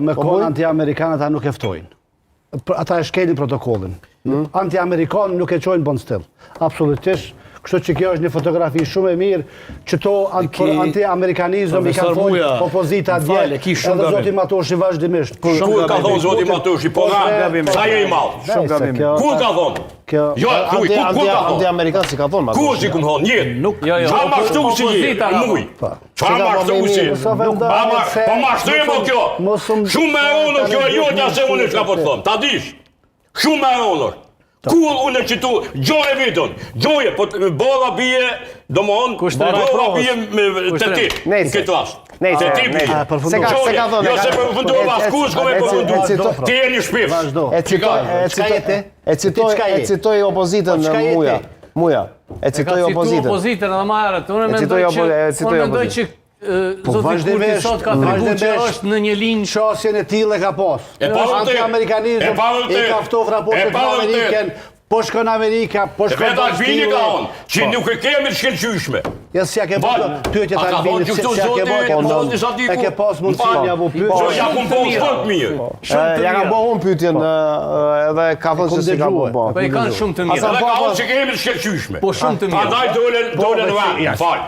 Me kohën anti-amerikanë ata nuk eftojnë. Ata e shkelin protokollin. Anti-amerikanë nuk e qojnë bon stil. Absolutisht. Kështu që kjo është një fotografi shumë e mirë, që to anti-amerikanizëm i ka folë opozita djelë, edhe Zoti Matoshi vazhdimisht. Kur ka thonë Zoti Matoshi, po sa je i malë? Kur ka thonë? Jo, kur ka thonë? Anti-amerikanë si ka thonë Matoshi. Kur si këmë thonë, njëtë? Qa mashtu si je, muj? Qa mashtu si? Po mashtu e mo kjo? Shumë me onër kjo e jotja se unë shka po të thonë, ta dish? Shumë me onër. Kur unë që tu, gjoje vitën, gjoje, po bolla bie, do më onë, bolla bie të ti, në këtë rast. Të ti bie. Jo se përfundova, s'ku s'ko me përfundu, ti e një shpif. E citoj opozitën Muja. E citoj opozitën. Opozitën edhe ma herët, unë mendoj që Zoti Kurti sot ka tregu që është në një linjë shasjen e tillë ka pas. Anti-amerikanizëm i ka ftof raportet me Amerikën, po shkon Amerika, po shkon Albini ka on, që nuk e kemi të shkelqyshme. Ja si ja ke bërë pyetjet Albinit, si ja ke bërë, e ke pas mundësinë ja vu pyetje. Ja ku po shumë mirë. Ja ka bërë unë pyetjen edhe ka thënë se si ka bërë. Po i kanë shumë të mirë. Edhe ka on që kemi të shkelqyshme. Po shumë të mirë. Prandaj dolen në vend. Fal.